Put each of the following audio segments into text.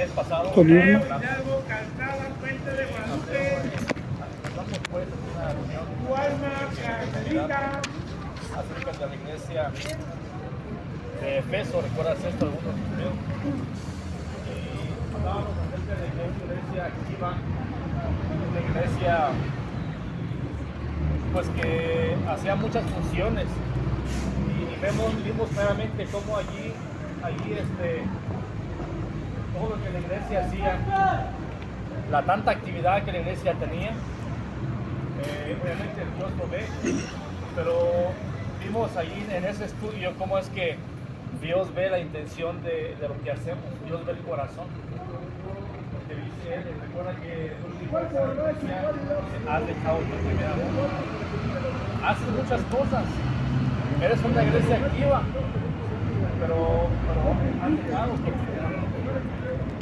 mes pasado. Con Irma. Hidalgo, Calzada, Puente de Guadalupe. Estamos pues en una reunión acerca de la iglesia de Efeso. ¿Recuerdas esto? Algunos y hablábamos acerca de la iglesia activa, una iglesia pues que hacía muchas funciones y vimos claramente cómo allí todo lo que la iglesia hacía, la tanta actividad que la iglesia tenía, obviamente Dios lo ve, pero vimos allí en ese estudio cómo es que Dios ve la intención de lo que hacemos, Dios ve el corazón. Porque dice él, recuerda que la iglesia ha dejado tu primer amor. Haces muchas cosas, eres una iglesia activa, pero has dejado tu primer amor.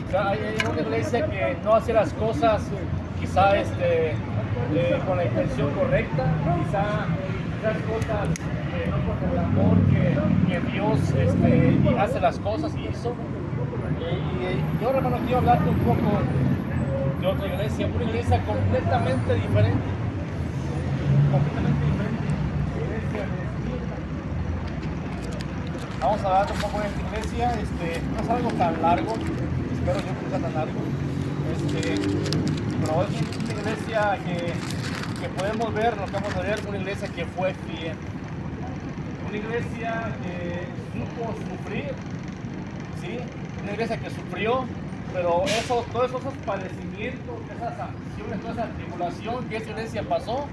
O sea, hay una iglesia que no hace las cosas quizá con la intención correcta, quizá las cosas no con el amor que Dios hace las cosas y hizo. Y ahora, hermano, quiero hablarte un poco de otra iglesia, una iglesia completamente diferente. Iglesia de Esmirna. Vamos a hablar un poco de esta iglesia, no es algo tan largo, espero yo que no sea tan largo, pero es una iglesia que podemos ver, lo que vamos a ver, una iglesia que fue fiel, una iglesia que supo sufrir, ¿sí? Una iglesia que sufrió, pero todos esos padecimientos, esas aflicciones, toda esa tribulación que esa iglesia pasó,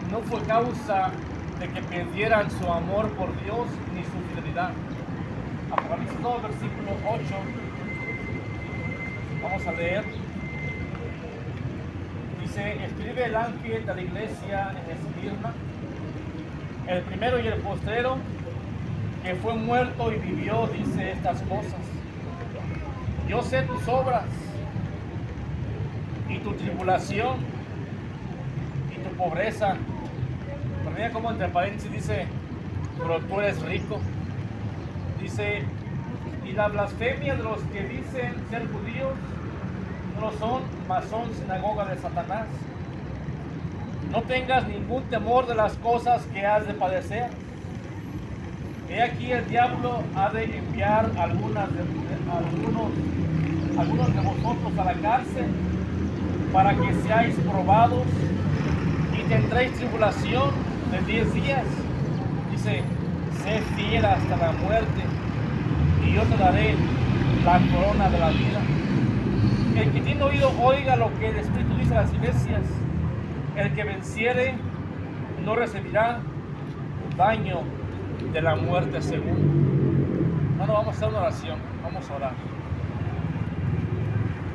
no fue causa de que perdieran su amor por Dios ni su fidelidad. Apocalipsis 2, versículo 8, vamos a leer. Dice: escribe el ángel de la iglesia en Esmirna, el primero y el postrero, que fue muerto y vivió, dice estas cosas. Yo sé tus obras y tu tribulación y tu pobreza. Pero mira cómo entre paréntesis dice: pero tú eres rico. Dice: y la blasfemia de los que dicen ser judíos no lo son, mas son sinagoga de Satanás. No tengas ningún temor de las cosas que has de padecer. He aquí el diablo ha de enviar algunos de vosotros a la cárcel para que seáis probados y tendréis tribulación de 10 días. Dice: sé fiel hasta la muerte y yo te daré la corona de la vida. El que tiene oído oiga lo que el Espíritu dice a las iglesias. El que venciere no recibirá daño de la muerte segunda. Bueno, vamos a hacer una oración, vamos a orar.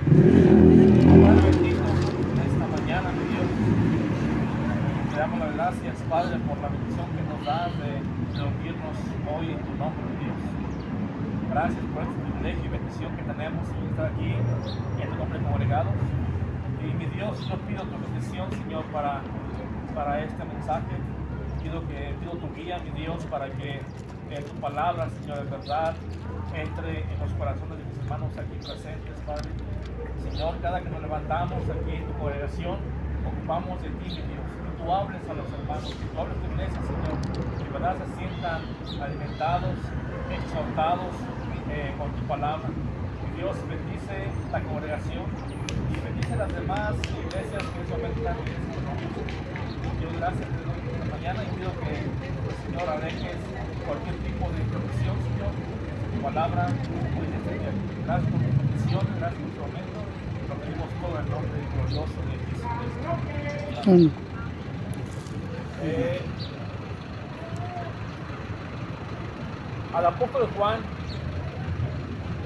Padre bendito, en esta mañana, mi Dios, te damos las gracias, Padre, por la bendición que nos das de reunirnos hoy en tu nombre, mi Dios. Gracias por este privilegio y bendición que tenemos de estar aquí en tu nombre congregado. Y mi Dios, yo pido tu bendición, Señor, para este mensaje. Pido tu guía, mi Dios, para que tu palabra, Señor, de verdad, entre en los corazones de mis hermanos aquí presentes, Padre. Señor, cada que nos levantamos aquí en tu congregación, ocupamos de ti, mi Dios. Que tú hables a los hermanos, que tú hables a tu iglesia, Señor, que de verdad se sientan alimentados, exhortados con tu palabra. Mi Dios, bendice la congregación y bendice las demás iglesias que en este momento están en este momento. Dios, gracias por esta mañana y pido que, Señor, alejes cualquier tipo de interrupción, Señor, en tu palabra hoy en este día. Gracias por tu bendición, gracias por tu momento. Lo pedimos todo en nombre glorioso de Jesucristo. Amén. Al apóstol Juan,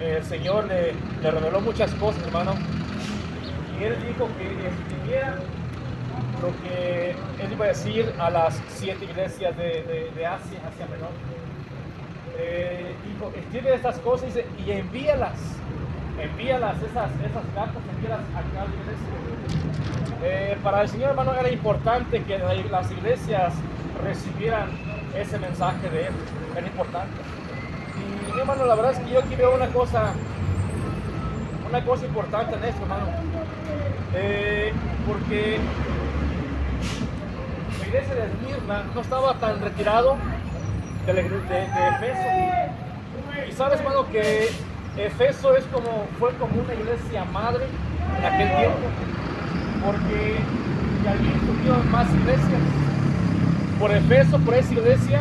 el Señor le reveló muchas cosas, hermano, y él dijo que escribiera lo que él iba a decir a las 7 iglesias de Asia Menor. Dijo: escribe estas cosas y envíalas, esas cartas, envíalas a cada iglesia. Para el Señor, hermano, era importante que las iglesias recibieran ese mensaje de él, era importante. Y hermano, la verdad es que yo aquí veo una cosa importante en esto, hermano. Porque la iglesia de Esmirna no estaba tan retirado de Efeso. Y sabes, hermano, que Efeso fue como una iglesia madre en aquel tiempo, porque de allí surgieron más iglesias. Por Efeso, por esa iglesia,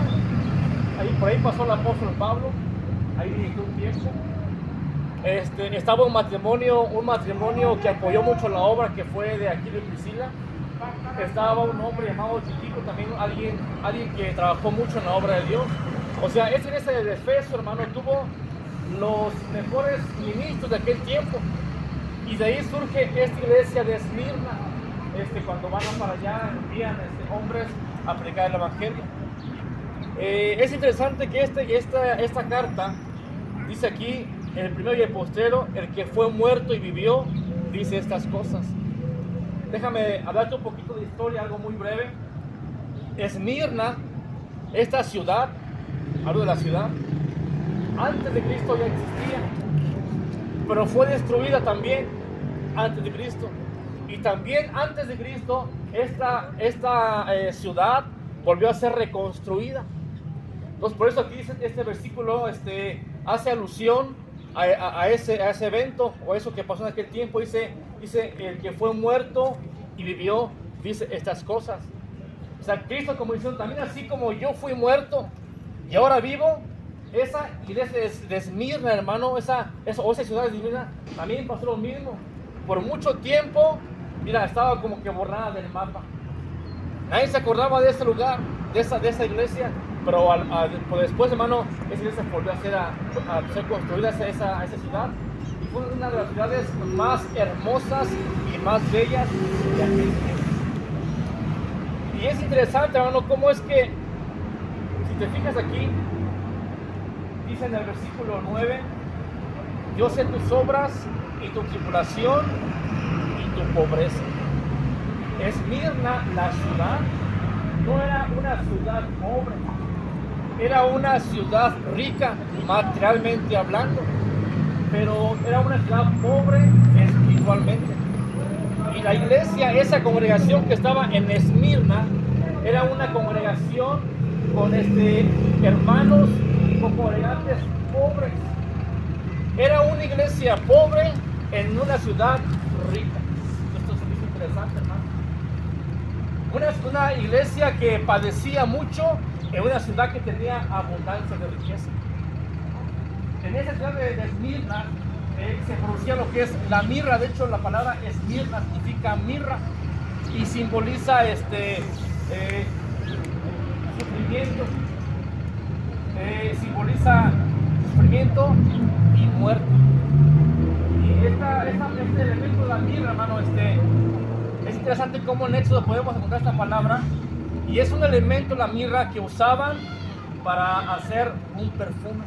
por ahí pasó el apóstol Pablo, ahí dirigió un tiempo. Estaba un matrimonio que apoyó mucho la obra, que fue de Aquila y Priscila. Estaba un hombre llamado Tíquico, también alguien que trabajó mucho en la obra de Dios. O sea, esa iglesia de Efeso, hermano, tuvo los mejores ministros de aquel tiempo. Y de ahí surge esta iglesia de Esmirna. Cuando van para allá, envían hombres a predicar el evangelio. Es interesante que esta carta dice aquí, en el primero y el postrero, el que fue muerto y vivió, dice estas cosas. Déjame hablarte un poquito de historia, algo muy breve. Esmirna, esta ciudad, hablo de la ciudad, antes de Cristo ya existía, pero fue destruida también antes de Cristo. Y también antes de Cristo, esta ciudad volvió a ser reconstruida. Entonces, por eso aquí dice este versículo, hace alusión a ese evento, o eso que pasó en aquel tiempo. Dice el que fue muerto y vivió, dice estas cosas. O sea, Cristo, como dice, también así como yo fui muerto y ahora vivo, esa iglesia de Esmirna, hermano, esa ciudad de Esmirna, también pasó lo mismo. Por mucho tiempo, mira, estaba como que borrada del mapa. Nadie se acordaba de ese lugar, de esa iglesia, pero después, hermano, esa iglesia volvió a ser construida, esa ciudad, y fue una de las ciudades más hermosas y más bellas de aquel tiempo. Y es interesante, hermano, cómo es que, si te fijas aquí, dice en el versículo 9, yo sé tus obras y tu tribulación y tu pobreza. Esmirna, la ciudad, no era una ciudad pobre, era una ciudad rica materialmente hablando, pero era una ciudad pobre espiritualmente. Y la iglesia, esa congregación que estaba en Esmirna, era una congregación con hermanos, con congregantes pobres. Era una iglesia pobre en una ciudad rica. Esto es muy interesante, hermano. Una iglesia que padecía mucho en una ciudad que tenía abundancia de riqueza. En esa ciudad de Esmirna se producía lo que es la mirra. De hecho, la palabra Esmirna significa mirra y simboliza sufrimiento. Simboliza sufrimiento y muerte. Y este elemento de la mirra, hermano, es interesante cómo en Éxodo podemos encontrar esta palabra. Y es un elemento, la mirra, que usaban para hacer un perfume.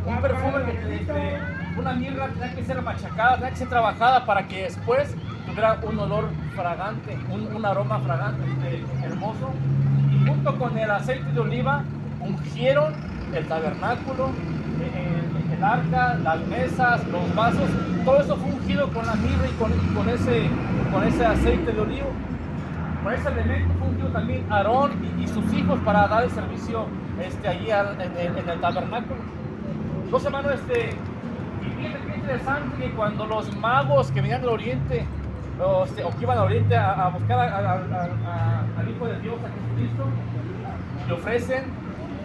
Un perfume una mirra tenía que ser machacada, tenía que ser trabajada para que después tuviera un olor fragante, un aroma fragante, hermoso. Y junto con el aceite de oliva ungieron el tabernáculo, el arca, las mesas, los vasos. Todo eso fue ungido con la mirra y con ese aceite de oliva. Por ese elemento fue ungido también Aarón y sus hijos para dar el servicio allí en el tabernáculo. Entonces, hermano, y fíjate qué interesante que cuando los magos que venían del oriente o que iban al oriente a buscar al Hijo de Dios, a Jesucristo, le ofrecen,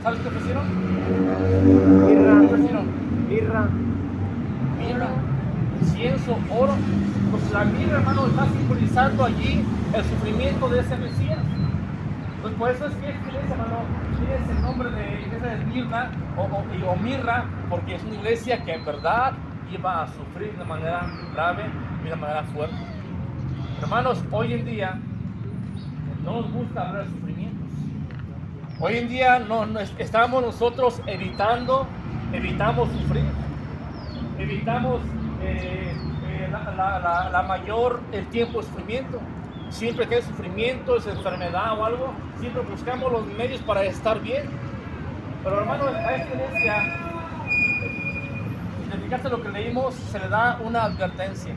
¿sabes qué ofrecieron? Mirra, incienso, oro. Pues la mirra, hermano, está simbolizando allí el sufrimiento de ese Mesías. Pues por eso es que esta iglesia, hermano, tiene ese nombre de iglesia de Esmirna o mirra, porque es una iglesia que en verdad iba a sufrir de manera grave y de manera fuerte. Hermanos, hoy en día no nos gusta hablar de sufrimientos. Hoy en día estamos nosotros evitamos sufrir, evitamos el tiempo de sufrimiento. Siempre que hay sufrimiento, es enfermedad o algo, siempre buscamos los medios para estar bien. Pero hermano, a esta iglesia, si te fijaste lo que leímos, se le da una advertencia,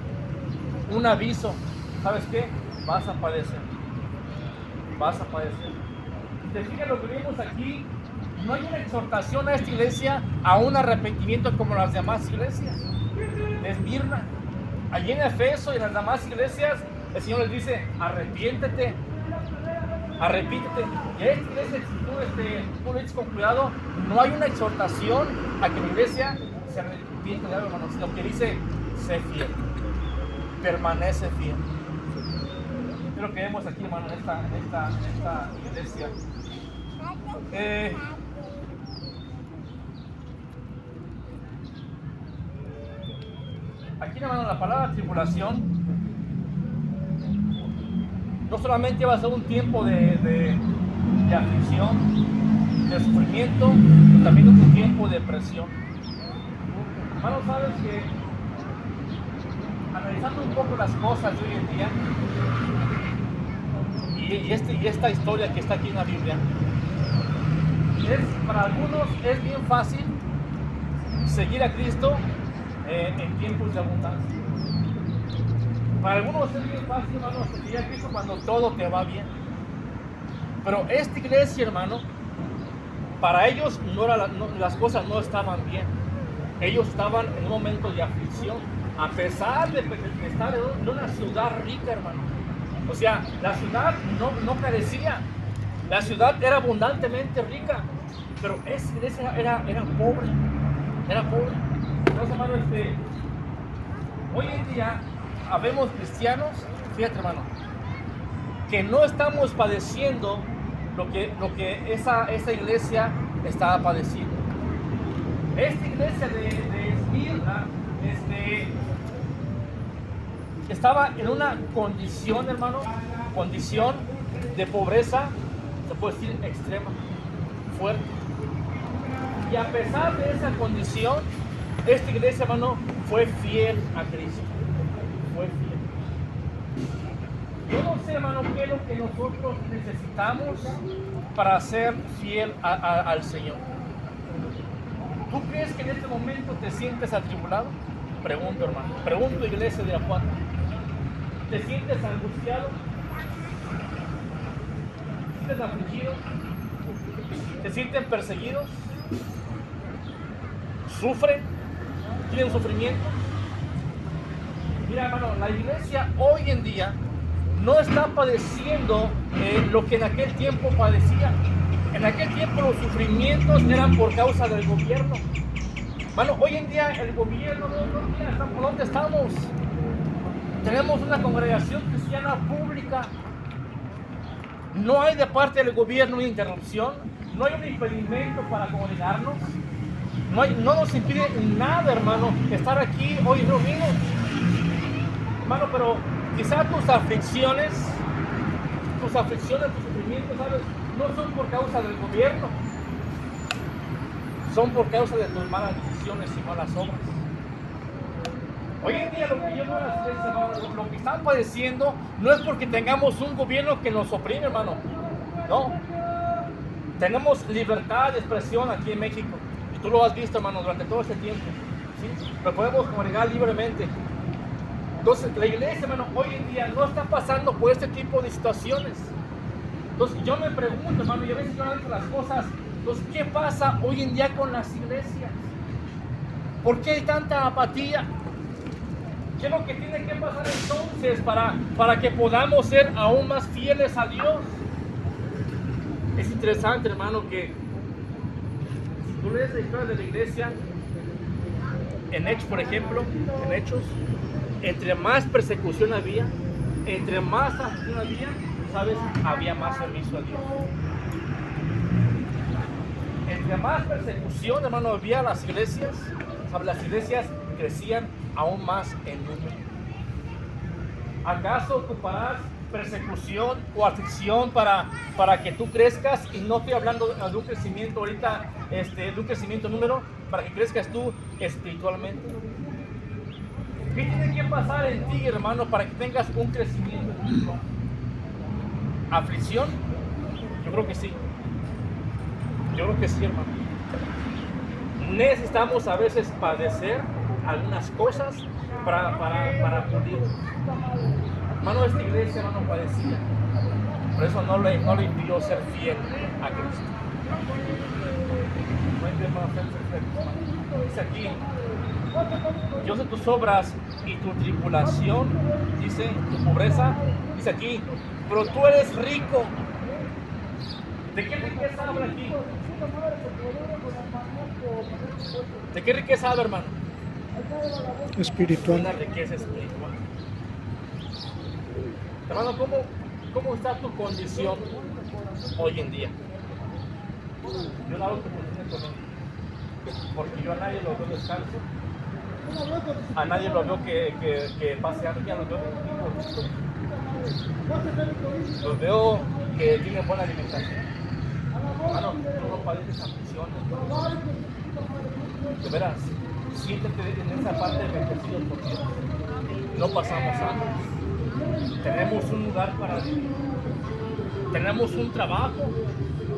un aviso. ¿Sabes qué? Vas a padecer. Vas a padecer. Si te fijas lo que leímos aquí, no hay una exhortación a esta iglesia a un arrepentimiento como las demás iglesias. Esmirna. Allí en Efeso y en las demás iglesias, el Señor les dice, arrepiéntete. Arrepítete. Y a esta iglesia, si tú lo dices con cuidado, no hay una exhortación a que la iglesia se arrepiente de algo, hermano, sino que dice, sé fiel. Permanece fiel. Es lo que vemos aquí, hermano, en esta iglesia. Aquí, hermano, la palabra tribulación no solamente va a ser un tiempo de aflicción, de sufrimiento, pero también un tiempo de presión. Hermano, sabes que analizando un poco las cosas de hoy en día, y esta historia que está aquí en la Biblia, para algunos es bien fácil seguir a Cristo en tiempos de abundancia. Para algunos es bien fácil, hermano, seguir a Cristo cuando todo te va bien. Pero esta iglesia, hermano, para ellos las cosas no estaban bien. Ellos estaban en un momento de aflicción, a pesar de estar en una ciudad rica, hermano. O sea, la ciudad no carecía. La ciudad era abundantemente rica, pero esa iglesia era pobre. Era pobre. Entonces, hermano, hoy en día habemos cristianos, fíjate, hermano, que no estamos padeciendo lo que esa iglesia estaba padeciendo. Esta iglesia de Esmirna estaba en una condición, hermano, condición de pobreza, se puede decir extrema, fuerte. Y a pesar de esa condición, esta iglesia, hermano, fue fiel a Cristo. Fue fiel. Yo no sé, hermano, qué es lo que nosotros necesitamos para ser fiel al Señor. ¿Tú crees que en este momento te sientes atribulado? Pregunto, hermano. Pregunto, iglesia de Apuato. ¿Te sientes angustiado? ¿Te sientes afligido? ¿Te sienten perseguidos? ¿Sufren? ¿Tienen sufrimiento? Mira, hermano, la iglesia hoy en día no está padeciendo lo que en aquel tiempo padecía. En aquel tiempo los sufrimientos eran por causa del gobierno. Hermano, hoy en día el gobierno no mira por dónde estamos. Tenemos una congregación cristiana pública. No hay de parte del gobierno una interrupción. No hay un impedimento para congregarnos. No nos impide nada, hermano, estar aquí hoy reunidos. Hermano, pero quizá tus aflicciones, tus sufrimientos, ¿sabes? No son por causa del gobierno. Son por causa de tus malas decisiones y malas obras. Hoy en día lo que yo veo en las iglesias, hermano, lo que están padeciendo no es porque tengamos un gobierno que nos oprime, hermano. No. Tenemos libertad de expresión aquí en México. Y tú lo has visto, hermano, durante todo este tiempo. ¿Sí? Lo podemos congregar libremente. Entonces, la iglesia, hermano, hoy en día no está pasando por este tipo de situaciones. Entonces, yo me pregunto, hermano, y a veces yo analizo las cosas. Entonces, ¿qué pasa hoy en día con las iglesias? ¿Por qué hay tanta apatía? ¿Qué es lo que tiene que pasar entonces para que podamos ser aún más fieles a Dios? Es interesante, hermano, que si tú lees la historia de la iglesia, en Hechos, por ejemplo, en Hechos, entre más persecución había, entre más aflicción había, ¿sabes? Había más servicio a Dios. Entre más persecución, hermano, había las iglesias, ¿sabes? Las iglesias crecían aún más en número. ¿Acaso ocuparás persecución o aflicción para que tú crezcas? Y no estoy hablando de un crecimiento ahorita, de un crecimiento número, para que crezcas tú espiritualmente. ¿Qué tiene que pasar en ti, hermano, para que tengas un crecimiento espiritual? ¿Aflicción? Yo creo que sí. Yo creo que sí, hermano. Necesitamos a veces padecer algunas cosas para pulir. Hermano, esta iglesia, hermano, padecía. Por eso no le impidió ser fiel a Cristo. No impidió ser fiel. Dice aquí, yo sé tus obras y tu tribulación, dice, tu pobreza, dice aquí, pero tú eres rico. ¿De qué riqueza habla aquí? ¿De qué riqueza habla, hermano? Espiritual. Una riqueza espiritual. Hermano, ¿cómo está tu condición hoy en día? Yo no hablo tu condición económica, porque yo a nadie lo veo descalzo, a nadie lo veo que pase hambre, lo veo los veo que tienen buena alimentación. Hermano, tú no padeces aflicciones. De veras, siéntete en esa parte bendecido por Dios. No pasamos hambre. Tenemos un lugar para vivir. Tenemos un trabajo.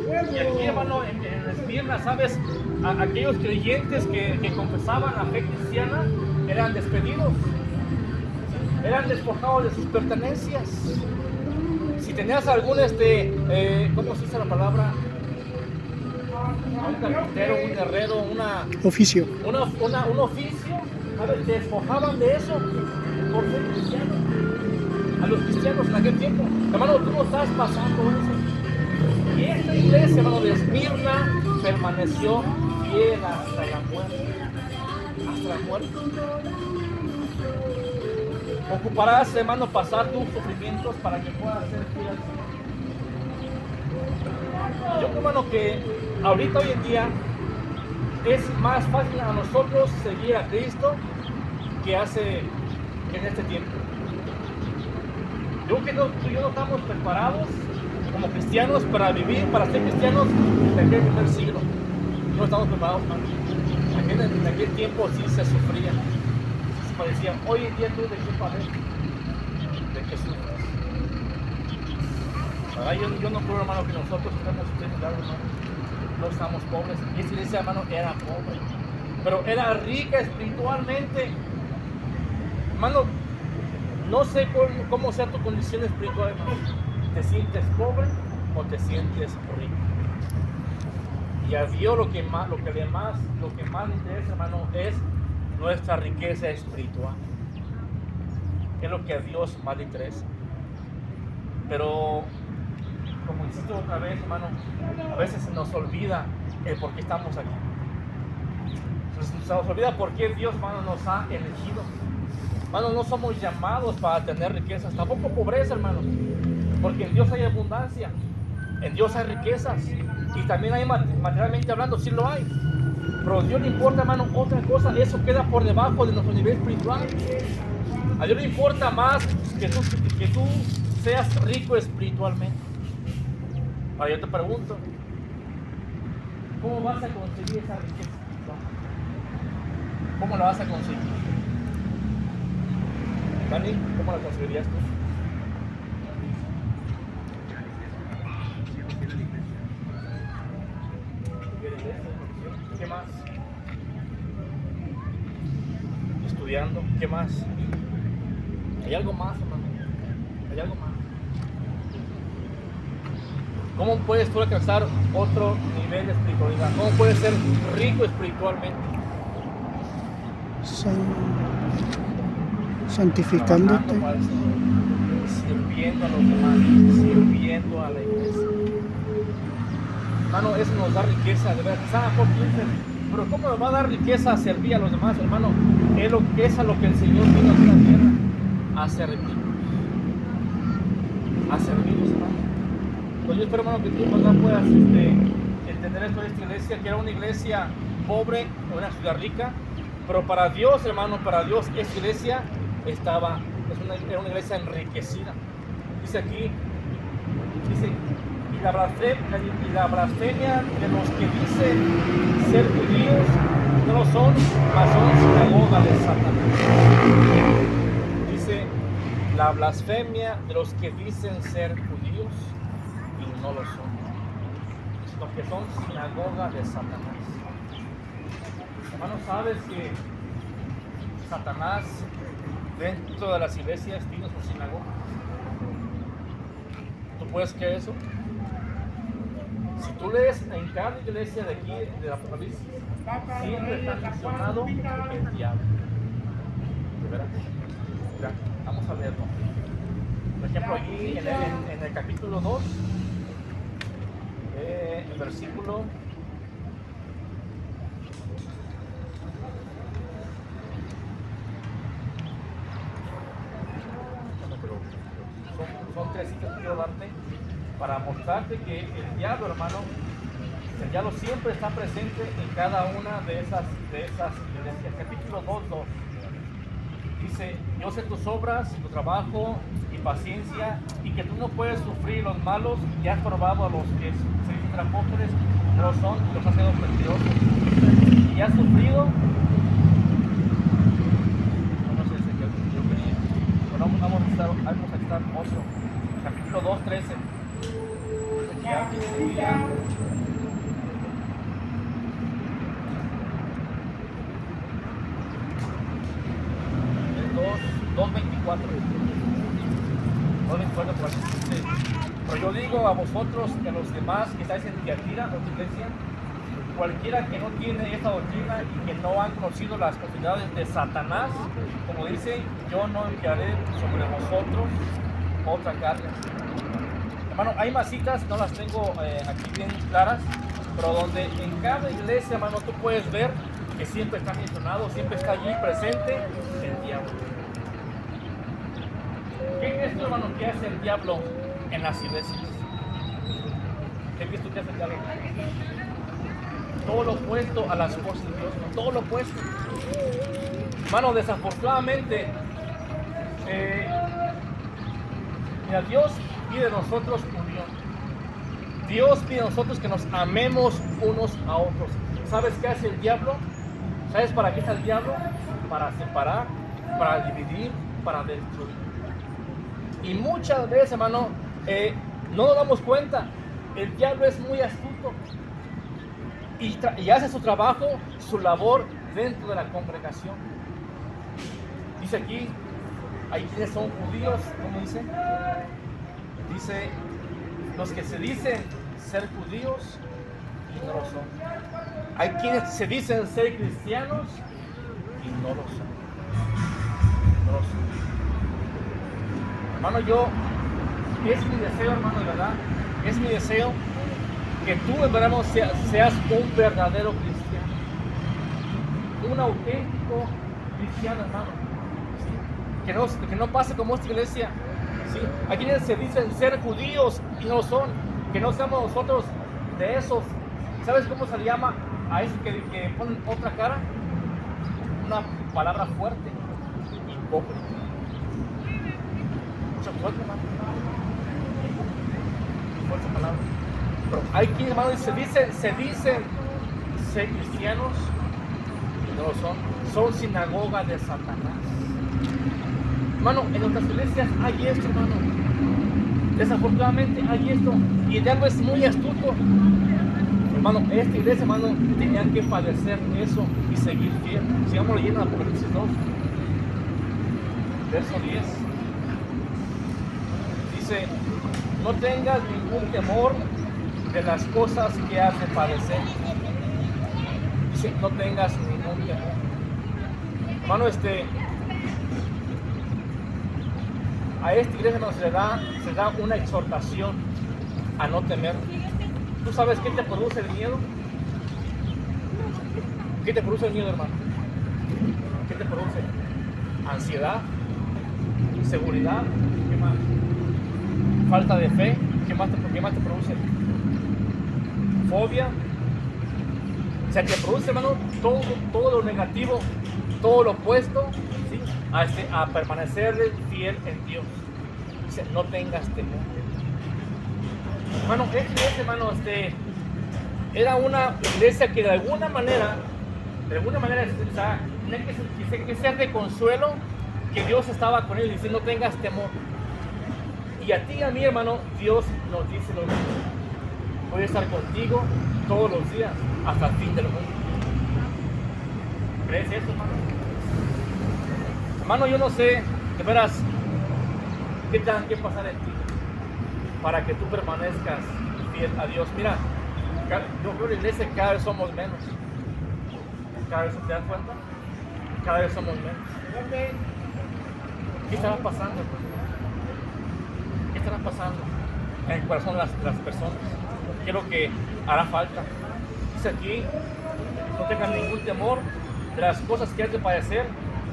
Y aquí, hermano, en Esmirna, ¿sabes? Aquellos creyentes que confesaban la fe cristiana eran despedidos. Eran despojados de sus pertenencias. Si tenías algún, ¿cómo se dice la palabra? Un carpintero, un herrero, un oficio, ¿sabes? Te despojaban de eso por ser cristiano. A los cristianos en aquel tiempo, hermano, tú no estás pasando eso. Y esta iglesia, hermano, de Esmirna permaneció fiel hasta la muerte. Hasta la muerte. Ocuparás, hermano, pasar tus sufrimientos para que puedas ser fiel al Señor. Yo creo, hermano, que ahorita, hoy en día, es más fácil a nosotros seguir a Cristo que en este tiempo. Yo creo que tú y yo no estamos preparados como cristianos para vivir, para ser cristianos en aquel primer siglo. No estamos preparados, hermano. En aquel tiempo sí se sufría, sí se padecía. Hoy en día tú, ¿de qué padeces? ¿De qué sufres? Yo no creo, hermano, que nosotros estemos sufriendo algo, hermano. No estamos pobres. Y esa iglesia, hermano, era pobre, pero era rica espiritualmente. Hermano, no sé cómo sea tu condición espiritual, hermano. ¿Te sientes pobre o te sientes rico? Y a Dios lo que más le interesa, hermano, es nuestra riqueza espiritual. Es lo que a Dios más le interesa. Pero, como insisto otra vez, hermano, a veces se nos olvida el por qué estamos aquí. Se nos olvida por qué Dios, hermano, nos ha elegido. Hermano, no somos llamados para tener riquezas, tampoco pobreza, hermano, porque en Dios hay abundancia, en Dios hay riquezas, y también hay materialmente hablando, sí lo hay. Pero a Dios le importa, hermano, otra cosa, eso queda por debajo de nuestro nivel espiritual. A Dios le importa más que tú seas rico espiritualmente. Ahora yo te pregunto, ¿cómo vas a conseguir esa riqueza espiritual? ¿Cómo la vas a conseguir? Dani, ¿cómo la conseguirías tú? ¿Qué más? Estudiando, ¿qué más? Hay algo más, hermano. Hay algo más. ¿Cómo puedes tú alcanzar otro nivel de espiritualidad? ¿Cómo puedes ser rico espiritualmente? Santificándote, sirviendo a los demás, sirviendo a la iglesia. Hermano, eso nos da riqueza, de verdad. Pero ¿cómo nos va a dar riqueza a servir a los demás, hermano? Es a lo que el Señor vino a la tierra, a servir. A servirnos, hermano. Pues yo espero, hermano, que tú puedas entender esto de esta iglesia, que era una iglesia pobre, una ciudad rica, pero para Dios, hermano, para Dios esta iglesia era una iglesia enriquecida. Dice aquí, y la blasfemia de los que dicen ser judíos no lo son, mas son sinagoga de Satanás. Dice, la blasfemia de los que dicen ser judíos y no lo son, sino que son sinagoga de Satanás. Hermano, ¿sabes que Satanás dentro de las iglesias tiene su sinagoga? ¿Tú puedes creer eso? Si tú lees en cada iglesia de aquí, del Apocalipsis, siempre está mencionado el diablo. ¿De veras? Mira, vamos a leerlo. Por ejemplo, aquí en el capítulo 2, el versículo son 3 citas que quiero darte para mostrarte que el diablo, hermano, el diablo siempre está presente en cada una de esas iglesias. Capítulo 2:2 dice: yo sé tus obras, tu trabajo y paciencia, y que tú no puedes sufrir los malos, y has probado a los que se dicen apóstoles, no lo son, los has sido mentirosos, y has sufrido. No sé si yo quería. Bueno, vamos a estar otro. Capítulo 2:13. El 2:24. Por aquí dice: pero yo digo a vosotros y a los demás que estáis en Tiatira, o tu iglesia, cualquiera que no tiene esta doctrina y que no han conocido las posibilidades de Satanás, como dice, yo no enviaré sobre vosotros otra carga. Hermano, hay más citas, no las tengo aquí bien claras, pero donde en cada iglesia, hermano, tú puedes ver que siempre está mencionado, siempre está allí presente el diablo. ¿Qué es esto, hermano, que hace el diablo en las iglesias? ¿Qué es esto que hace el diablo? Todo lo opuesto a las cosas de Dios, todo lo opuesto. Hermano, desafortunadamente, mira, Dios pide de nosotros unión. Dios pide de nosotros que nos amemos unos a otros. ¿Sabes qué hace el diablo? ¿Sabes para qué está el diablo? Para separar, para dividir, para destruir. Y muchas veces, hermano, no nos damos cuenta. El diablo es muy astuto y hace su trabajo, su labor dentro de la congregación. Dice aquí, hay quienes son judíos, ¿cómo dice? Dice, los que se dicen ser judíos y no lo son. Hay quienes se dicen ser cristianos y no lo son. No lo son. Hermano, es mi deseo, hermano, de verdad, es mi deseo que tú, hermano, seas un verdadero cristiano, un auténtico cristiano, hermano, ¿sí? Que no pase como esta iglesia, ¿sí? Hay quienes se dicen ser judíos y no son, que no seamos nosotros de esos. ¿Sabes cómo se le llama a esos que ponen otra cara? Una palabra fuerte: hipócrita. Mucha fuerte, hermano. Fuerte palabra. Pero hay quienes, hermano, se dicen ser cristianos y no lo son. Son sinagoga de Satanás. Hermano, en nuestras iglesias hay esto, hermano. Desafortunadamente hay esto. Y el diablo es muy astuto. Hermano, esta iglesia, hermano, tenía que padecer eso y seguir fiel. Sigamos leyendo Apocalipsis 2, verso 10. Dice: no tengas ningún temor de las cosas que has de padecer. Dice: no tengas ningún temor. Hermano, a esta iglesia, hermano, se da una exhortación a no temer. ¿Tú sabes qué te produce el miedo? ¿Qué te produce el miedo, hermano? ¿Qué te produce? Ansiedad, inseguridad, ¿qué más? Falta de fe, ¿qué más te produce? Fobia. O sea, te produce, hermano, todo lo negativo, todo lo opuesto, ¿sí? A permanecer fiel en Dios. Dice: no tengas temor. Hermano, esta iglesia, hermano, era una iglesia que de alguna manera, o sea, tenía que ser de consuelo, que Dios estaba con ellos y dice: no tengas temor. Y a ti y a mí, hermano, Dios nos dice lo mismo. voy a estar contigo todos los días hasta el fin del mundo. ¿Crees eso, hermano? Hermano, yo no sé, de veras, qué tenga que pasar en ti para que tú permanezcas fiel a Dios. Mira, yo creo que en la iglesia cada vez somos menos. Cada vez, ¿te das cuenta? Cada vez somos menos. ¿Qué estará pasando, hermano? ¿Qué estará pasando en el corazón de las personas? Creo que hará falta. Dice aquí, no tengan ningún temor de las cosas que has de padecer.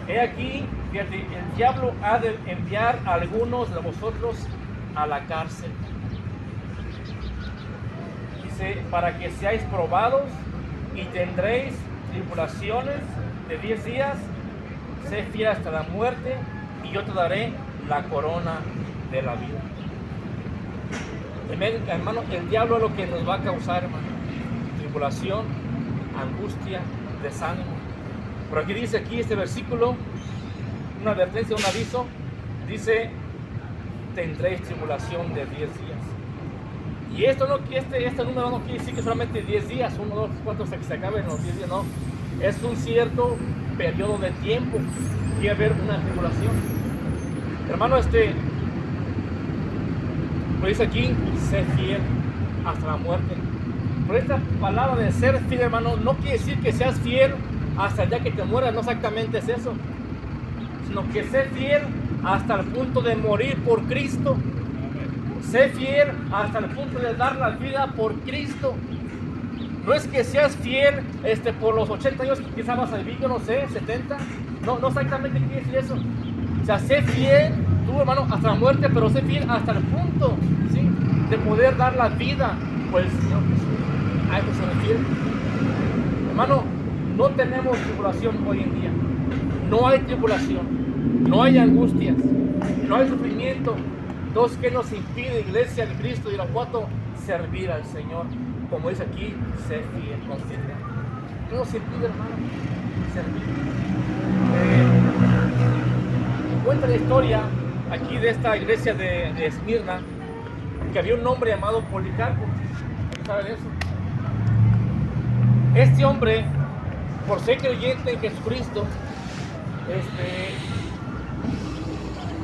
He aquí, fíjate, el diablo ha de enviar a algunos de vosotros a la cárcel. Dice, para que seáis probados y tendréis tribulaciones de 10 días. Sé fiel hasta la muerte y yo te daré la corona de la vida. Hermano, el diablo es lo que nos va a causar, hermano, tribulación, angustia, desánimo. Pero aquí dice, aquí este versículo, una advertencia, un aviso, dice, tendréis tribulación de 10 días. Y esto no, este número no quiere decir que solamente 10 días, 1, 2, 4, hasta que se acaben los 10 días, no. Es un cierto periodo de tiempo que va a haber una tribulación. Hermano, lo dice aquí, sé fiel hasta la muerte. Por esta palabra de ser fiel, hermano, no quiere decir que seas fiel hasta el día que te mueras, no exactamente es eso, sino que sé fiel hasta el punto de morir por Cristo. Sé fiel hasta el punto de dar la vida por Cristo. No es que seas fiel por los 80 años que quizás vas a vivir, yo no sé, 70. No exactamente quiere decir eso. O sea, sé fiel, tú, hermano, hasta la muerte, pero sé fiel hasta el punto, ¿sí?, de poder dar la vida por el Señor Jesús. A eso se refiere. Hermano, no tenemos tribulación hoy en día. No hay tribulación, no hay angustias, no hay sufrimiento. Entonces, ¿qué nos impide, iglesia de Cristo y Irapuato, servir al Señor? Como dice aquí, ser fiel, confiar. ¿Qué nos impide, hermano? Servir. Cuenta la historia aquí de esta iglesia de Esmirna, que había un hombre llamado Policarpo. ¿Saben eso? Este hombre, por ser creyente en Jesucristo,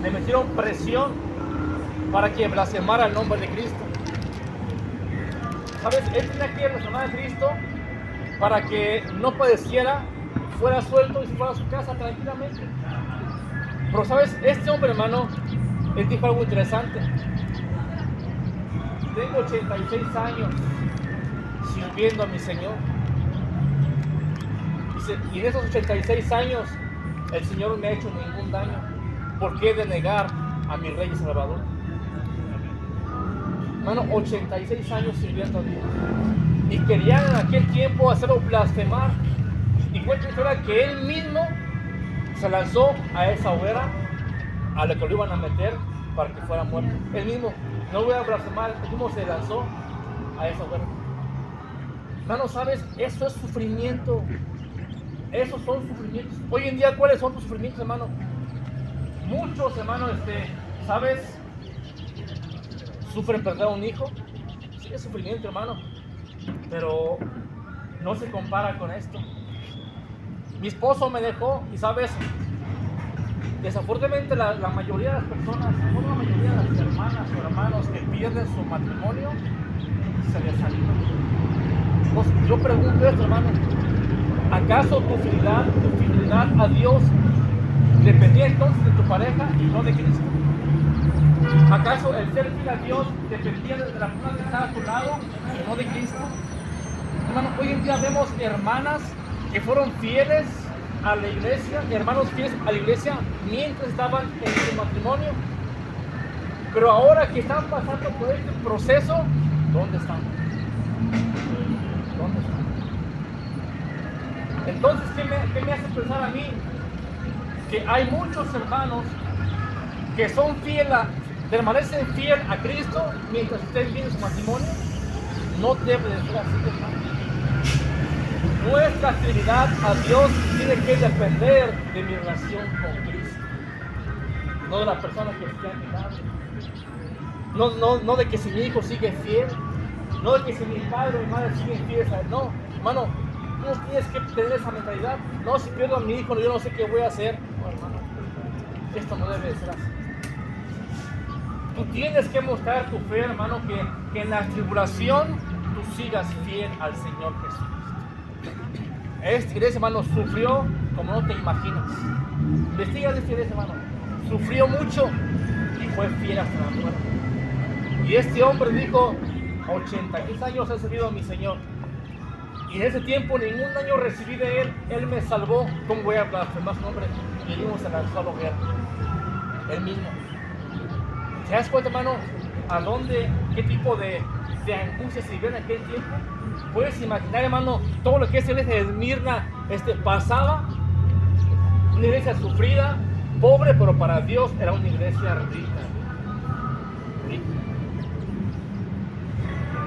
le metieron presión para que blasfemara el nombre de Cristo. ¿Sabes? Él tenía que blasfemar a Cristo para que no padeciera, fuera suelto y se fuera a su casa tranquilamente. Pero ¿sabes? Este hombre, hermano, él dijo algo interesante. Tengo 86 años sirviendo a mi Señor. Dice, y en esos 86 años el Señor no me ha hecho ningún daño. ¿Por qué he de negar a mi Rey y Salvador? Hermano, 86 años sirviendo a Dios. Y querían en aquel tiempo hacerlo blasfemar. Y cuenta la historia que él mismo se lanzó a esa hoguera a la que lo iban a meter para que fuera muerto. Él mismo, no voy a blasfemar, él mismo se lanzó a esa hoguera. Hermano, ¿sabes? Eso es sufrimiento. Esos son sufrimientos. Hoy en día, ¿cuáles son tus sufrimientos, hermano? Muchos, hermano, ¿sabes? Sufren perder a un hijo. Sí, es sufrimiento, hermano, pero no se compara con esto. Mi esposo me dejó y, ¿sabes? Desafortunadamente la mayoría de las personas, no la mayoría de las hermanas o hermanos que pierden su matrimonio, se desaniman. Entonces, yo pregunto esto, hermano, ¿acaso tu fidelidad a Dios dependía entonces de tu pareja y no de Cristo? ¿Acaso el ser fiel a Dios dependía de la persona que estaba a tu lado y no de Cristo? Hermano, hoy en día vemos hermanas que fueron fieles a la iglesia, hermanos fieles a la iglesia mientras estaban en su matrimonio. Pero ahora que están pasando por este proceso, ¿dónde están? ¿Dónde están? Entonces, ¿qué me hace pensar a mí? Que hay muchos hermanos que son permanecen fiel a Cristo mientras estén bien en su matrimonio. No debe de ser así, hermano. Nuestra fidelidad a Dios tiene que depender de mi relación con Cristo, no de la persona que esté a mi lado, no de que si mi hijo sigue fiel, No es que si mi padre o mi madre siguen fieles a él. No, hermano, tú no tienes que tener esa mentalidad. No, si pierdo a mi hijo, yo no sé qué voy a hacer. No, hermano, esto no debe de ser así. Tú tienes que mostrar tu fe, hermano, que en la tribulación tú sigas fiel al Señor Jesucristo. Esta iglesia, hermano, sufrió como no te imaginas. Investiga de esta iglesia, hermano. Sufrió mucho y fue fiel hasta la muerte. Y este hombre dijo, 86 años he servido a mi Señor. Y en ese tiempo ningún daño recibí de Él. Él me salvó. ¿Cómo voy a blasfemar su nombre? Y Él mismo se lanzó a la hoguera. Él mismo. ¿Te das cuenta, hermano? ¿A dónde, qué tipo de angustia se vivió en aquel tiempo? Puedes imaginar, hermano, todo lo que esa iglesia de Esmirna pasaba. Una iglesia sufrida, pobre, pero para Dios era una iglesia rica.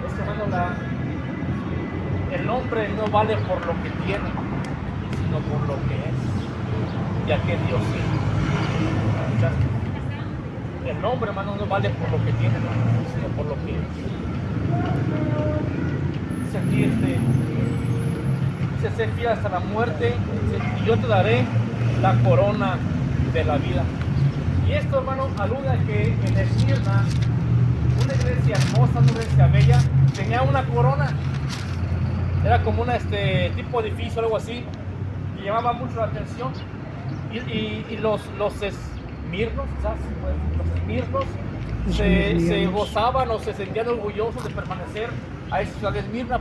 Es que, hermano, el hombre no vale por lo que tiene, sino por lo que es. Y a qué Dios es. El hombre, hermano, no vale por lo que tiene, sino por lo que es. Dice aquí, dice, sé fiel hasta la muerte, y yo te daré la corona de la vida. Y esto, hermano, alude a que en Esmirna, una iglesia hermosa, una iglesia bella, tenía una corona. Era como un tipo de edificio o algo así, y llamaba mucho la atención. Y los esmirnos, ¿sabes? Los esmirnos se gozaban o se sentían orgullosos de permanecer a esa ciudad de Esmirna.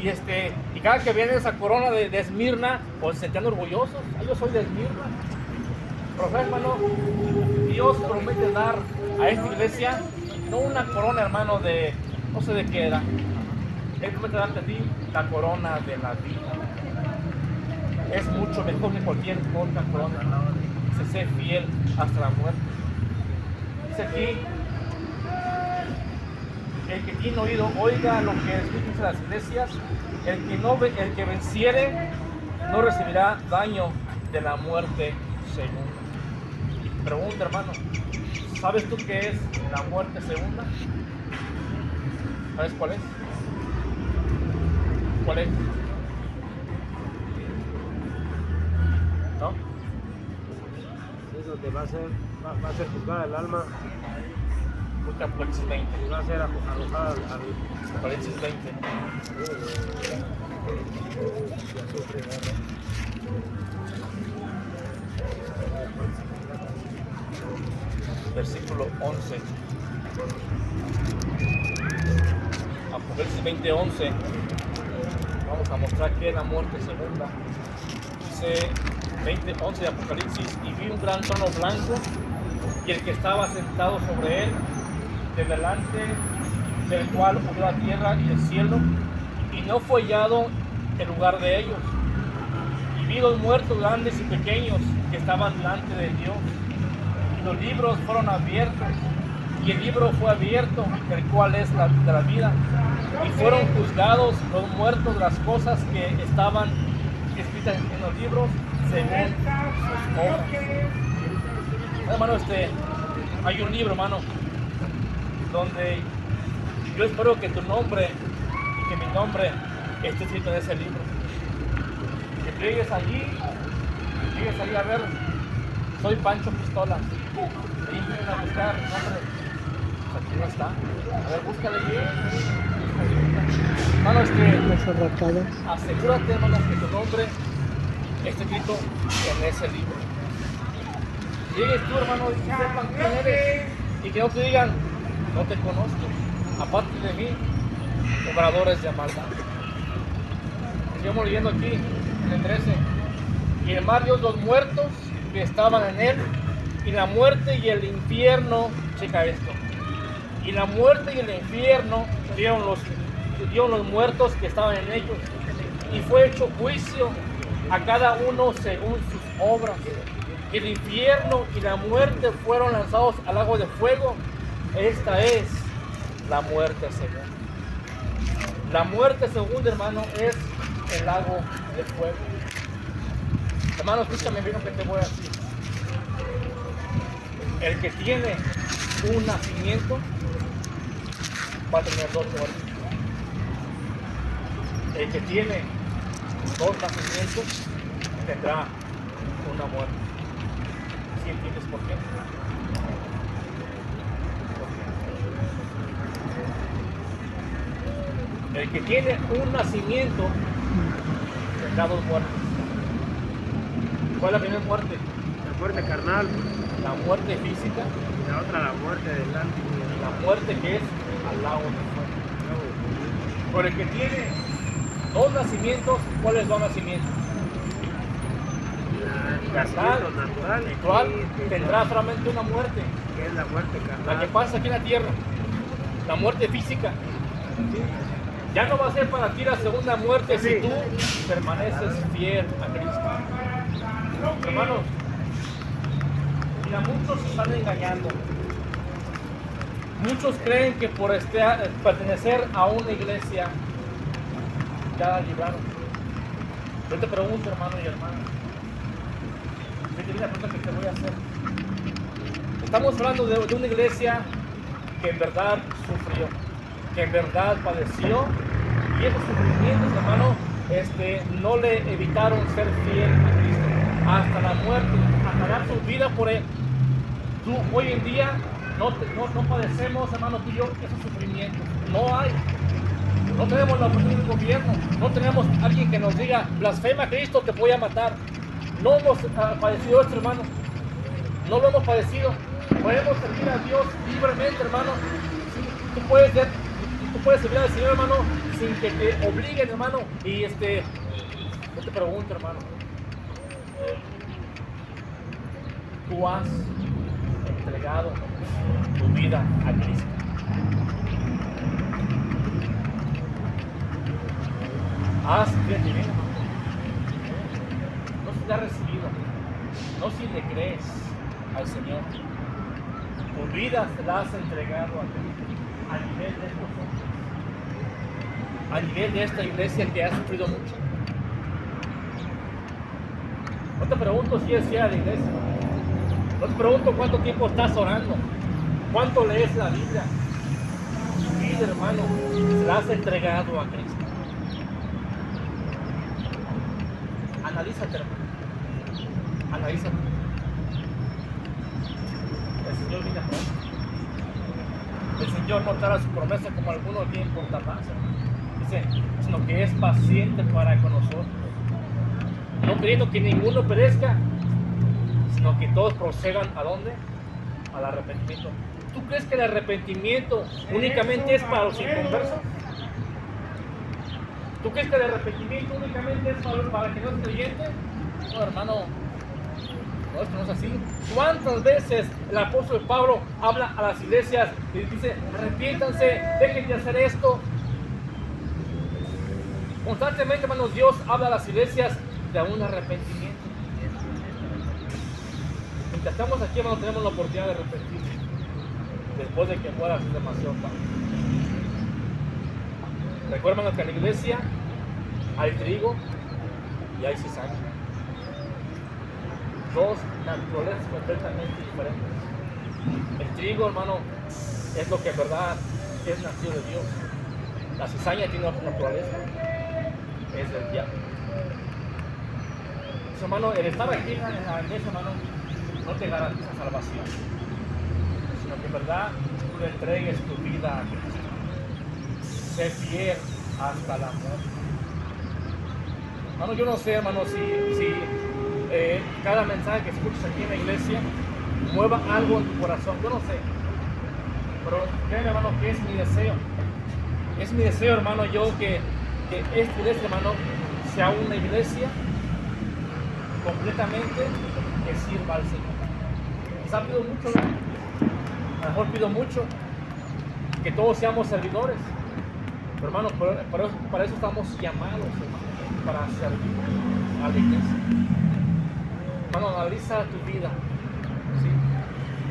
Y cada que veían esa corona de Esmirna, pues se sentían orgullosos. Yo soy de Esmirna. Pero, hermano, Dios promete dar a esta iglesia no una corona, hermano, de no sé de qué era. Él promete darte a ti la corona de la vida. Es mucho mejor que cualquier otra corona. Se sé fiel hasta la muerte. Dice aquí, el que tiene oído, oiga lo que dicen las iglesias. El que venciere no recibirá daño de la muerte segunda. Y pregunta, hermano, ¿sabes tú qué es la muerte segunda? ¿Sabes cuál es? ¿Cuál es? ¿No? Es donde va a ser juzgada el alma. Busca Apocalipsis 20. Y va a ser arrojada al Apocalipsis 20. Versículo 11. Apocalipsis 20:11. Vamos a mostrar que es la muerte segunda. Dice 20:11 de Apocalipsis: y vi un gran trono blanco y el que estaba sentado sobre él, de delante del cual hubo la tierra y el cielo, y no fue hallado el lugar de ellos. Y vi los muertos grandes y pequeños que estaban delante de Dios. Y los libros fueron abiertos, y el libro fue abierto, el cual es la de la vida. Y fueron juzgados los muertos de las cosas que estaban escritas en los libros según sus obras. Hermano, hay un libro, hermano, donde yo espero que tu nombre y que mi nombre esté escrito en ese libro. Que tú llegues allí a ver, soy Pancho Pistolas. Y vienen a buscar el nombre. Aquí no está. A ver, búscale bien. Hermano, asegúrate, hermano, que tu nombre esté escrito en ese libro. Llegues tú, hermano, y sepan quién eres, y que no te digan, no te conozco, aparte de mí, obradores de maldad. Seguimos leyendo aquí, en el 13. Y el mar dio los muertos que estaban en él, y la muerte y el infierno, checa esto, y la muerte y el infierno dieron los muertos que estaban en ellos, y fue hecho juicio a cada uno según sus obras. El infierno y la muerte fueron lanzados al lago de fuego. Esta es la muerte segunda. La muerte segunda, hermano, es el lago de fuego. Hermano, escúchame bien lo que te voy a decir. El que tiene un nacimiento va a tener dos muertes. El que tiene 2 nacimientos tendrá una muerte. ¿Sí entiendes por qué? El que tiene un nacimiento tendrá 2 muertes. ¿Cuál es la primera muerte? La muerte carnal, La muerte física, y la otra la muerte delante. la muerte que es al lado del fuego. Por el que tiene 2 nacimientos, ¿cuáles 2 nacimientos? Carnal, Natural, espiritual, y tendrá solamente una muerte, que es la muerte la carnal. que pasa aquí en la tierra, la muerte física. Ya no va a ser para ti la segunda muerte si tú permaneces fiel a Cristo. Hermanos, mira, muchos se están engañando. Muchos creen que por pertenecer a una iglesia ya la libraron. Yo te pregunto, hermano y hermana, fíjate la pregunta que te voy a hacer. Estamos hablando de una iglesia que en verdad sufrió, que en verdad padeció, y esos sufrimientos, hermano, no le evitaron ser fiel a Cristo hasta la muerte, hasta dar su vida por él. Tú hoy en día no padecemos, hermano, tú y yo, esos sufrimientos. No hay. No tenemos la oportunidad del gobierno. No tenemos alguien que nos diga, blasfema a Cristo, te voy a matar. No hemos padecido esto, hermano. No lo hemos padecido. Podemos servir a Dios libremente, hermano. Sí, tú puedes servir al Señor, hermano, sin que te obliguen, hermano. Y yo te pregunto, hermano, ¿tú has entregado tu vida a Cristo? Fíjate bien, hermano, no si te has recibido, no si le crees al Señor, tu vida se la has entregado a Cristo a nivel de estos hombres, a nivel de esta iglesia que ha sufrido mucho. No te pregunto si es fiel a la iglesia, no te pregunto cuánto tiempo estás orando, cuánto lees la Biblia. Tu vida, hermano, se la has entregado a Cristo. Analízate, hermano. Analízate. El Señor viene pronto. El Señor no dará su promesa como algunos tienen por tardanza. Dice, sino que es paciente para con nosotros. No queriendo que ninguno perezca, sino que todos procedan ¿a dónde? Al arrepentimiento. ¿Tú crees que el arrepentimiento únicamente es para los inconversos? ¿Tú crees que el arrepentimiento únicamente es para el que no es creyente? No, hermano, no, esto no es así. ¿Cuántas veces el apóstol Pablo habla a las iglesias y dice, arrepiéntanse, dejen de hacer esto? Constantemente, hermanos, Dios habla a las iglesias de un arrepentimiento. Mientras estamos aquí, hermanos, tenemos la oportunidad de arrepentirnos. Después de que mueras es demasiado tarde. Recuerden que en la iglesia hay trigo y hay cizaña. Dos naturalezas completamente diferentes. El trigo, hermano, es lo que en verdad es nacido de Dios. La cizaña tiene otra naturaleza, es del diablo. Entonces, hermano, el estar aquí en la iglesia, hermano, no te garantiza salvación, sino que en verdad tú le entregues tu vida a Cristo. Sé fiel hasta la muerte. Hermano, yo no sé, hermano, si cada mensaje que escuchas aquí en la iglesia mueva algo en tu corazón. Yo no sé. Pero créeme, hermano, que es mi deseo. Es mi deseo, hermano, que esta iglesia, hermano, sea una iglesia completamente que sirva al Señor. Quizá pido mucho, ¿no? A lo mejor pido mucho que todos seamos servidores. Pero, hermano, para eso estamos llamados, hermano, para servir a la iglesia. Hermano, analiza tu vida. ¿Sí?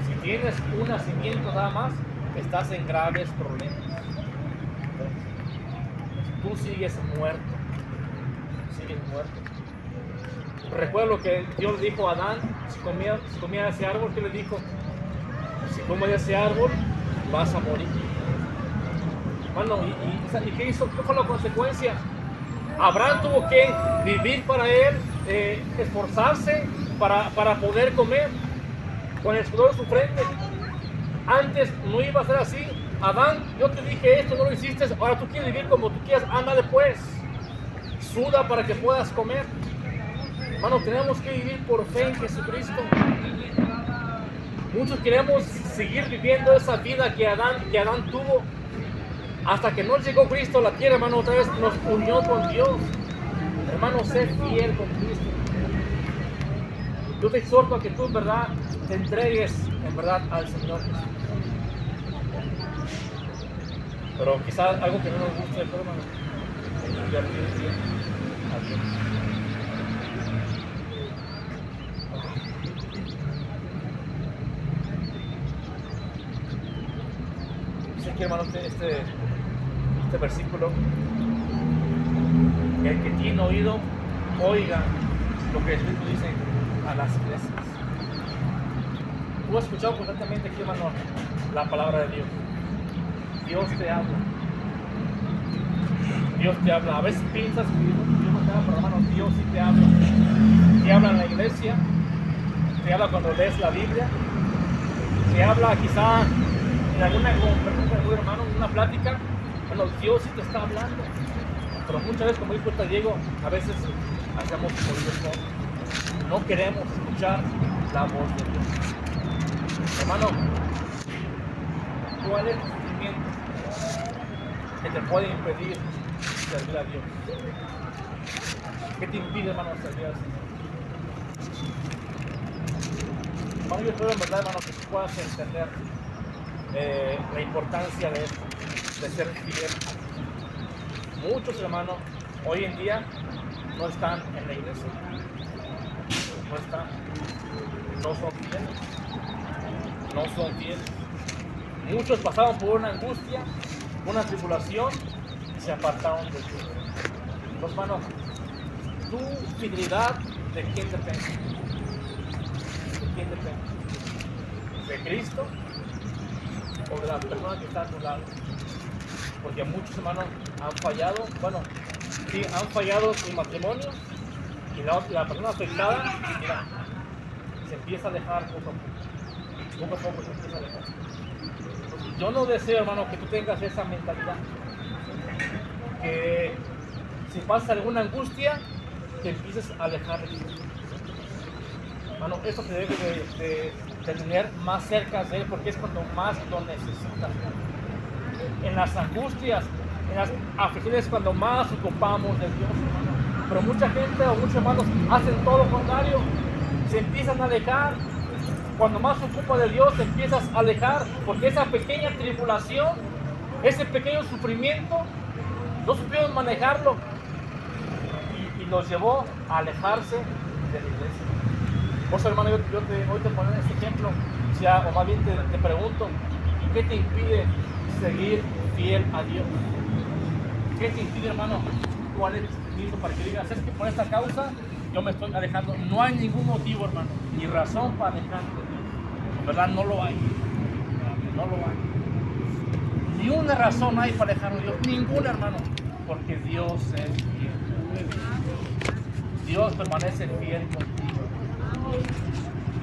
Si tienes un nacimiento nada más, estás en graves problemas. Tú sigues muerto. Sigues muerto. Recuerda lo que Dios dijo a Adán, si comía de ese árbol, ¿qué le dijo? Si comes de ese árbol, vas a morir. Hermano, ¿y qué hizo? ¿Qué fue la consecuencia? Abraham tuvo que vivir para él, esforzarse para poder comer con el sudor de su frente. Antes no iba a ser así. Adán, yo te dije esto, no lo hiciste, ahora tú quieres vivir como tú quieras, anda después. Suda para que puedas comer. Hermano, tenemos que vivir por fe en Jesucristo. Muchos queremos seguir viviendo esa vida que Adán tuvo. Hasta que no llegó Cristo a la tierra, hermano, otra vez nos unió con Dios. Hermano, sé fiel con Cristo. Yo te exhorto a que tú en verdad te entregues en verdad al Señor Jesús. Pero quizás algo que no nos guste, pero hermano, dice aquí, hermano, este versículo: que el que tiene oído, oiga lo que el Espíritu dice a las iglesias. Tú has escuchado constantemente aquí, hermano, la palabra de Dios. Dios te habla. Dios te habla. A veces piensas que Dios no te habla, pero hermano, Dios sí te habla. Te habla en la iglesia, te habla cuando lees la Biblia, te habla quizá en alguna conferencia de un hermano, en una plática. Bueno, Dios sí te está hablando. Pero muchas veces, como dijo Diego, a veces hacemos oídos sordos. No queremos escuchar la voz de Dios. Hermano, ¿cuál es tu sentimiento que te puede impedir servir a Dios? ¿Qué te impide, hermano, servir al Señor? Hermano, yo espero en verdad, hermano, que tú puedas entender la importancia de esto, de ser fiel. Muchos hermanos hoy en día no están en la iglesia, no son fieles. Muchos pasaron por una angustia, una tribulación y se apartaron de Dios. Los hermanos, tu fidelidad, ¿de quién depende? ¿De quién depende? ¿De Cristo o de la persona que está a tu lado? Porque muchos hermanos han fallado, sí, han fallado en su matrimonio, y la persona afectada, mira, se empieza a alejar poco a poco se empieza a alejar. Entonces, yo no deseo, hermano, que tú tengas esa mentalidad, que si pasa alguna angustia, te empieces a alejar de Dios. Hermano, eso te debe de tener más cerca de Él, porque es cuando más lo necesitas. En las angustias, en las aflicciones, cuando más ocupamos de Dios, hermano. Pero mucha gente o muchos hermanos hacen todo lo contrario, se empiezan a alejar. Cuando más se ocupa de Dios, te empiezas a alejar, porque esa pequeña tribulación, ese pequeño sufrimiento, no supieron manejarlo y los llevó a alejarse de la iglesia. Por eso, hermano, hoy te pongo este ejemplo, o más bien te pregunto, ¿qué te impide seguir fiel a Dios? ¿Qué te impide, hermano? ¿Cuál es el sentimiento para que digas, es que por esta causa yo me estoy alejando? No hay ningún motivo, hermano, ni razón para alejarme. ¿Verdad? No lo hay. No lo hay. Ni una razón hay para alejarnos de Dios. Ninguna, hermano. Porque Dios es fiel. Dios permanece fiel contigo.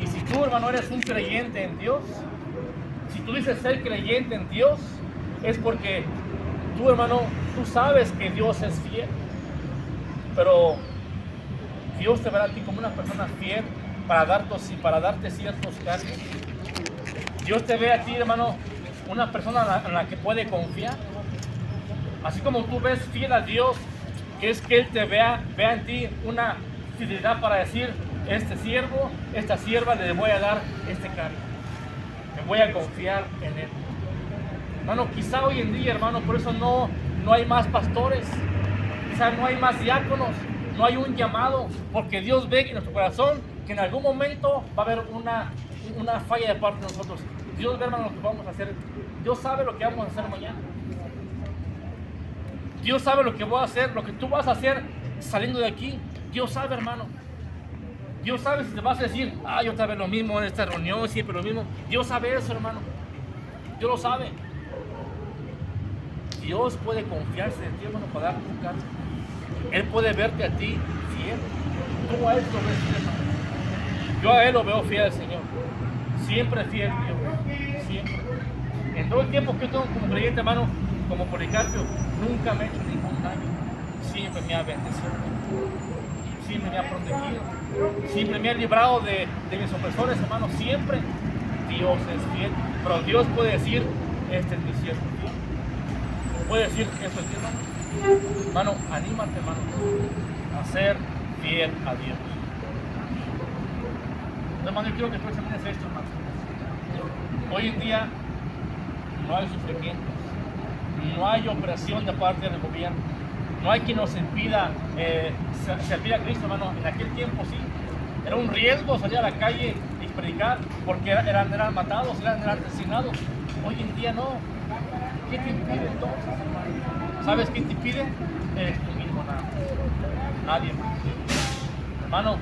Y si tú, hermano, eres un creyente en Dios, si tú dices ser creyente en Dios, es porque tú, hermano, tú sabes que Dios es fiel. Pero Dios te verá a ti como una persona fiel para darte ciertos cargos. Dios te ve a ti, hermano, una persona en la que puede confiar. Así como tú ves fiel a Dios, que es que Él te vea en ti una fidelidad para decir, este siervo, esta sierva, le voy a dar este cargo. Me voy a confiar en Él. Hermano, quizá hoy en día, hermano, por eso no hay más pastores, quizá no hay más diáconos, no hay un llamado, porque Dios ve en nuestro corazón que en algún momento va a haber una falla de parte de nosotros. Dios ve, hermano, lo que vamos a hacer. Dios sabe lo que vamos a hacer mañana. Dios sabe lo que voy a hacer, lo que tú vas a hacer saliendo de aquí. Dios sabe, hermano. Dios sabe si te vas a decir, yo otra vez lo mismo en esta reunión, siempre lo mismo. Dios sabe eso, hermano. Dios lo sabe. Dios puede confiarse en ti, hermano, para darte un cargo. Él puede verte a ti fiel. ¿Cómo a Él lo ves fiel, hermano? Yo a Él lo veo fiel, Señor. Siempre fiel, Dios. Siempre. En todo el tiempo que yo tengo como creyente, hermano, como Policarpio, nunca me he hecho ningún daño. Siempre me ha bendecido. Siempre me ha protegido. Siempre me ha librado de mis opresores, hermano. Siempre Dios es fiel. Pero Dios puede decir, este es mi siervo fiel. Puede decir, eso es fiel, hermano. Hermano, anímate, hermano, a ser fiel a Dios. Hermano, yo quiero que tú examines esto, hermano. Hoy en día no hay sufrimientos, no hay opresión de parte del gobierno, no hay quien nos impida servir a Cristo, hermano. En aquel tiempo sí, era un riesgo salir a la calle y predicar porque eran matados, eran asesinados. Hoy en día no. ¿Qué te impide entonces, hermano? ¿Sabes quién te impide? Eres tú mismo, nada más. Nadie más. Hermano,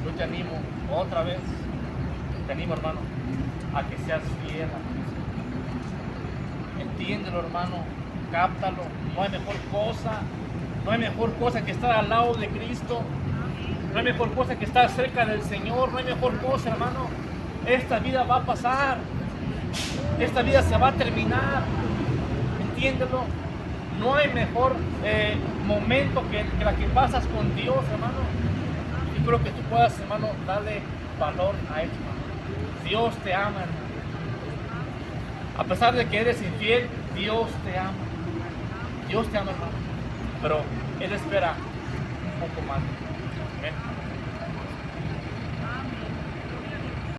yo te animo otra vez, te animo, hermano, a que seas fiel a Cristo. Entiéndelo, hermano, cáptalo. No hay mejor cosa que estar al lado de Cristo. No hay mejor cosa que estar cerca del Señor. No hay mejor cosa, hermano. Esta vida va a pasar. Esta vida se va a terminar. Entiéndelo. No hay mejor momento que la que pasas con Dios, hermano. Y creo que tú puedas, hermano, darle valor a esto, hermano. Dios te ama, hermano. A pesar de que eres infiel, Dios te ama. Dios te ama, hermano. Pero Él espera un poco más.